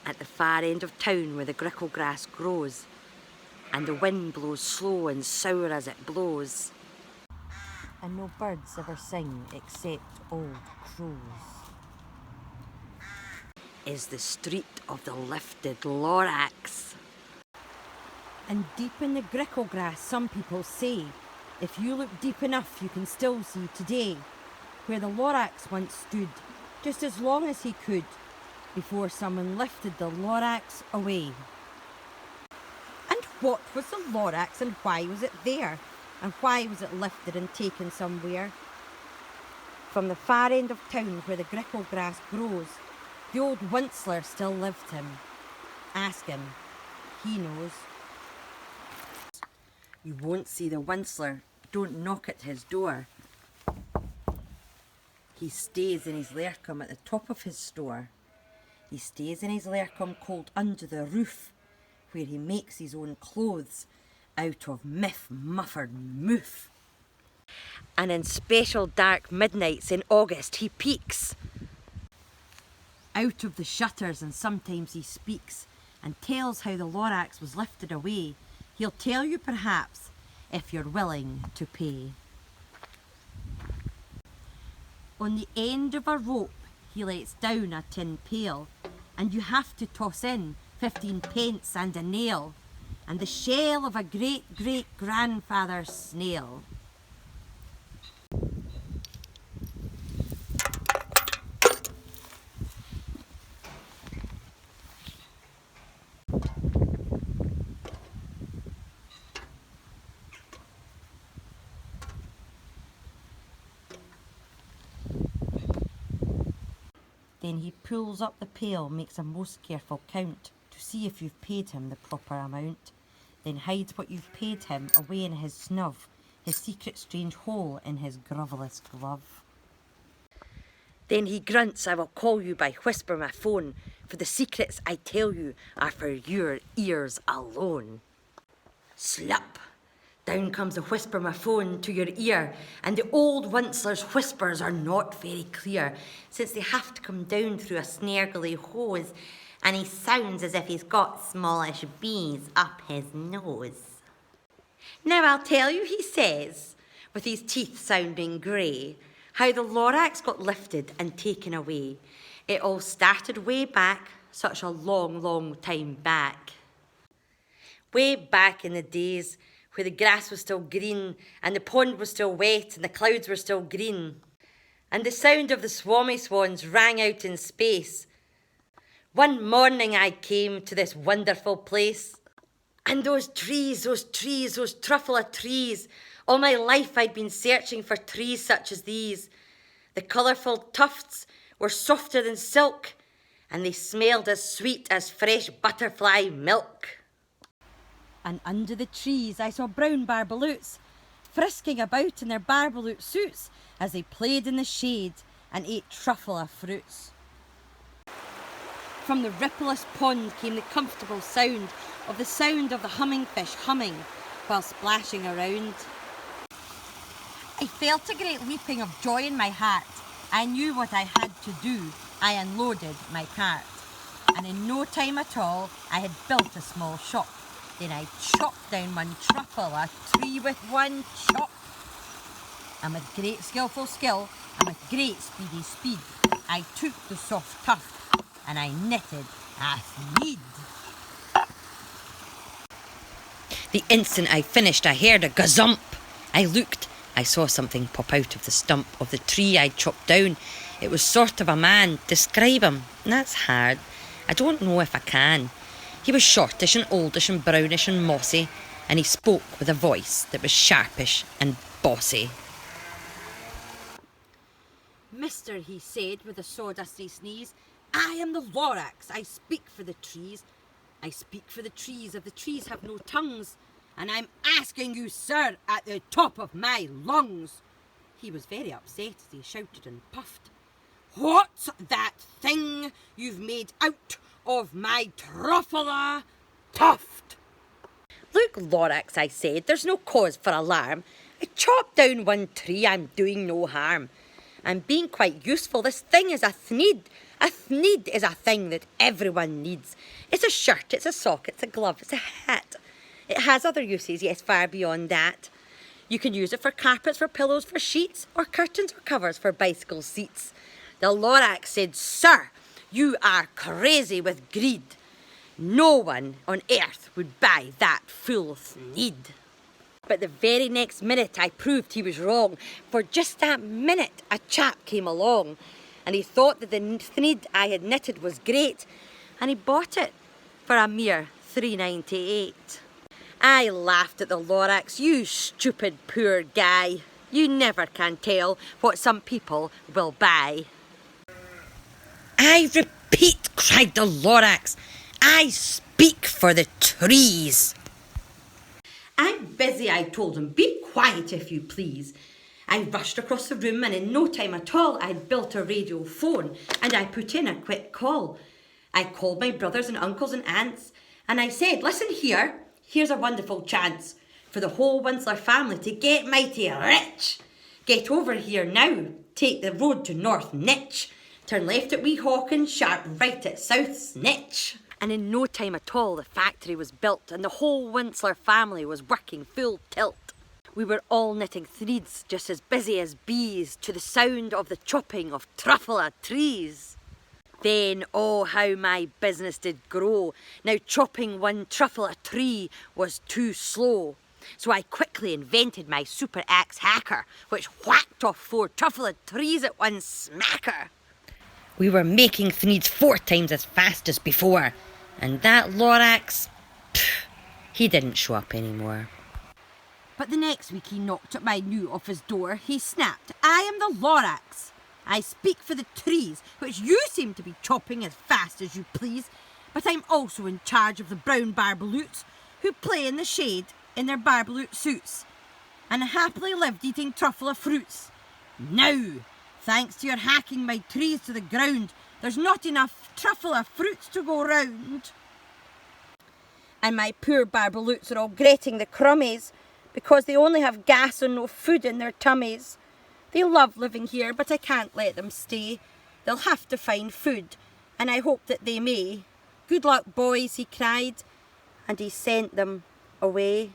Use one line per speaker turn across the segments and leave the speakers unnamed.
at the far end of town where the grickle grass grows, and the wind blows slow and sour as it blows, and no birds ever sing except old crows, is the street of the lifted Lorax. And deep in the grickle grass, some people say, if you look deep enough you can still see today where the Lorax once stood, just as long as he could, before someone lifted the Lorax away. And what was the Lorax, and why was it there? And why was it lifted and taken somewhere? From the far end of town where the grickle grass grows, the old Winsler still lived him. Ask him, he knows. You won't see the Winsler, don't knock at his door. He stays in his lercum at the top of his store. He stays in his lercum cold under the roof, where he makes his own clothes out of muffered moof. And in special dark midnights in August he peeks out of the shutters, and sometimes he speaks and tells how the Lorax was lifted away. He'll tell you perhaps if you're willing to pay. On the end of a rope he lets down a tin pail, and you have to toss in 15 pence and a nail, and the shell of a great-great-grandfather's snail. Then he pulls up the pail, makes a most careful count to see if you've paid him the proper amount, then hides what you've paid him away in his snub, his secret strange hole in his grovelous glove. Then he grunts, I will call you by whisper my phone, for the secrets I tell you are for your ears alone. Slap! Down comes the whisper my phone to your ear, and the old Winsler's whispers are not very clear, since they have to come down through a snargly hose, and he sounds as if he's got smallish bees up his nose. Now I'll tell you, he says, with his teeth sounding grey, how the Lorax got lifted and taken away. It all started way back, such a long, long time back. Way back in the days where the grass was still green, and the pond was still wet, and the clouds were still green, and the sound of the swammy swans rang out in space. One morning I came to this wonderful place, and those trees, those truffle of trees, all my life I'd been searching for trees such as these. The colourful tufts were softer than silk, and they smelled as sweet as fresh butterfly milk. And under the trees I saw brown barbaloots, frisking about in their barbaloot suits as they played in the shade and ate truffle of fruits. From the rippleless pond came the comfortable sound of the humming fish humming while splashing around. I felt a great leaping of joy in my heart. I knew what I had to do. I unloaded my cart, and in no time at all I had built a small shop. Then I chopped down one truffle, a tree with one chop. And with great skillful skill, and with great speedy speed, I took the soft tuft, and I knitted a thread. The instant I finished, I heard a gazump. I looked, I saw something pop out of the stump of the tree I'd chopped down. It was sort of a man. Describe him, that's hard. I don't know if I can. He was shortish and oldish and brownish and mossy, and he spoke with a voice that was sharpish and bossy. Mister, he said with a sawdusty sneeze, I am the Lorax, I speak for the trees. I speak for the trees, if the trees have no tongues, and I'm asking you, sir, at the top of my lungs. He was very upset as he shouted and puffed. What's that thing you've made out of my truffle tuft? Look, Lorax, I said, there's no cause for alarm. I chopped down one tree, I'm doing no harm. and being quite useful. This thing is a thneed. A thneed is a thing that everyone needs. It's a shirt, it's a sock, it's a glove, it's a hat. It has other uses, yes, far beyond that. You can use it for carpets, for pillows, for sheets, or curtains or covers for bicycle seats. The Lorax said, "Sir, you are crazy with greed. No one on earth would buy that full thneed." But the very next minute I proved he was wrong. For just that minute a chap came along and he thought that the thneed I had knitted was great, and he bought it for a mere £3.98. I laughed at the Lorax. "You stupid poor guy. You never can tell what some people will buy." "I repeat," cried the Lorax, "I speak for the trees." "I'm busy," I told him. "Be quiet if you please." I rushed across the room, and in no time at all I'd built a radio phone and I put in a quick call. I called my brothers and uncles and aunts and I said, "Listen here, here's a wonderful chance for the whole Winsler family to get mighty rich. Get over here now, take the road to North Nitch, turn left at Wee Hawkins, sharp right at South Snitch." And in no time at all the factory was built and the whole Winsler family was working full tilt. We were all knitting threads, just as busy as bees, to the sound of the chopping of truffle trees. Then, oh, how my business did grow. Now chopping one truffle tree was too slow. So I quickly invented my super axe hacker, which whacked off 4 truffle trees at one smacker. We were making threads 4 times as fast as before, and that Lorax, he didn't show up anymore. But the next week he knocked at my new office door. He snapped, "I am the Lorax. I speak for the trees, which you seem to be chopping as fast as you please. But I'm also in charge of the brown barbaloots who play in the shade in their barbaloot suits and happily lived eating truffle fruits. Now, thanks to your hacking my trees to the ground, there's not enough truffle fruits to go round. And my poor barbaloots are all gretting the crummies because they only have gas and no food in their tummies. They love living here, but I can't let them stay. They'll have to find food, and I hope that they may. Good luck, boys," he cried, and he sent them away.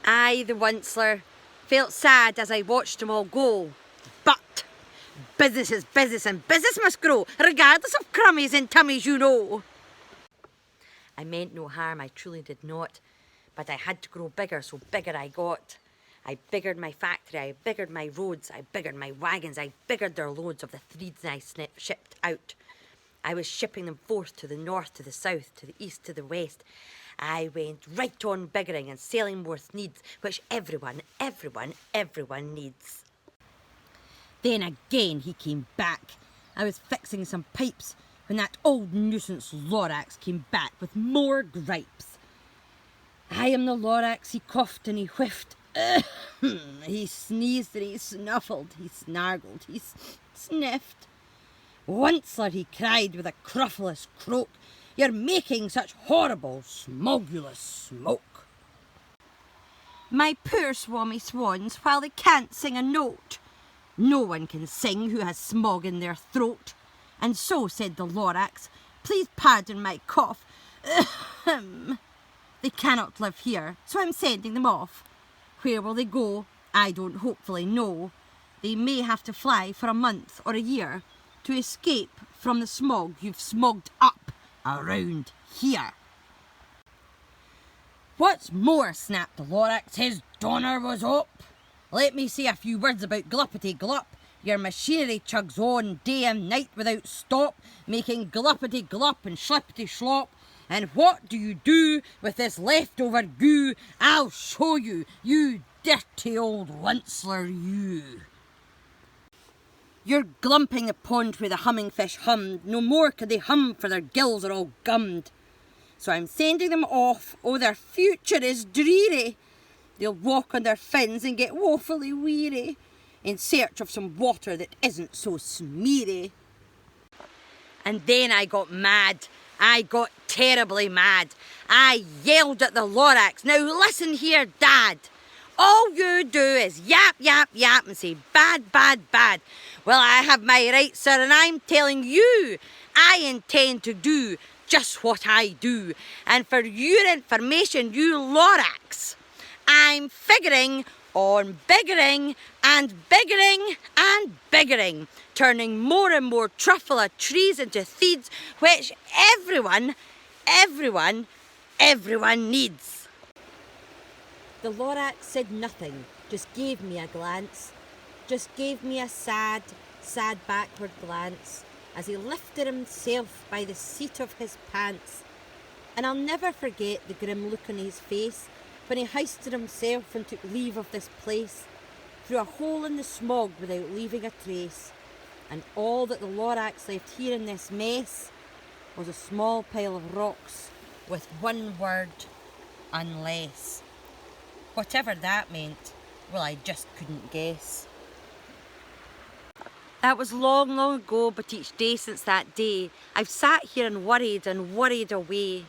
I, the Winsler, felt sad as I watched them all go. But business is business, and business must grow, regardless of crummies and tummies, you know. I meant no harm, I truly did not. But I had to grow bigger, so bigger I got. I biggered my factory, I biggered my roads, I biggered my wagons, I biggered their loads of the threads I shipped out. I was shipping them forth to the north, to the south, to the east, to the west. I went right on biggering and selling more thneeds, which everyone needs. Then again he came back. I was fixing some pipes when that old nuisance Lorax came back with more gripes. "I am the Lorax," he coughed and he whiffed. He sneezed and he snuffled, he snargled, he sniffed. "Winsler," he cried with a cruffless croak, "you're making such horrible smogulous smoke." My poor swammy swans, while they can't sing a note. No one can sing who has smog in their throat. And so, said the Lorax, "Please pardon my cough. They cannot live here, so I'm sending them off. Where will they go? I don't hopefully know. They may have to fly for a month or a year to escape from the smog you've smogged up around here." "What's more," snapped the Lorax, his donner was up, "let me say a few words about Gluppity Glup. Your machinery chugs on day and night without stop, making gluppity glup and schlippity schlop. And what do you do with this leftover goo? I'll show you, you dirty old Winsler, you. You're glumping the pond where the humming fish hummed. No more could they hum, for their gills are all gummed. So I'm sending them off. Oh, their future is dreary. They'll walk on their fins and get woefully weary in search of some water that isn't so smeary." And then I got mad. I got terribly mad. I yelled at the Lorax, "Now listen here, Dad. All you do is yap, yap, yap and say bad, bad, bad. Well, I have my rights, sir, and I'm telling you, I intend to do just what I do. And for your information, you Lorax, I'm figuring on biggering and biggering and biggering, turning more and more truffula trees into seeds, which everyone needs. The Lorax said nothing, just gave me a glance, just gave me a sad, sad backward glance as he lifted himself by the seat of his pants. And I'll never forget the grim look on his face when he hoisted himself and took leave of this place, through a hole in the smog without leaving a trace. And all that the Lorax left here in this mess was a small pile of rocks with one word, unless. Whatever that meant, well, I just couldn't guess. That was long, long ago, but each day since that day, I've sat here and worried away.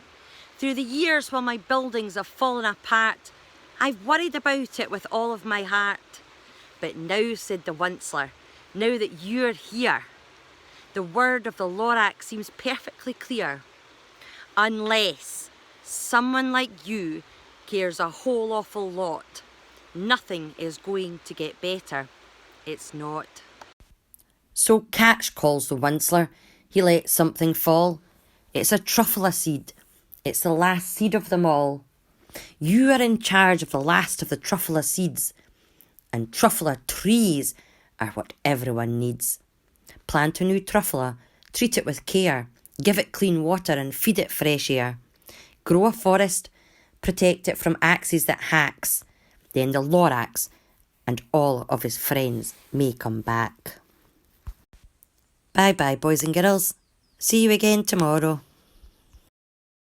Through the years while my buildings have fallen apart, I've worried about it with all of my heart. But now, said the Onceler, now that you're here, the word of the Lorax seems perfectly clear. Unless someone like you cares a whole awful lot, nothing is going to get better. It's not. So catch, calls the Onceler. He lets something fall. It's a truffula seed. It's the last seed of them all. You are in charge of the last of the truffula seeds. And truffula trees are what everyone needs. Plant a new truffula, treat it with care, give it clean water and feed it fresh air. Grow a forest, protect it from axes that hacks. Then the Lorax and all of his friends may come back. Bye bye, boys and girls. See you again tomorrow.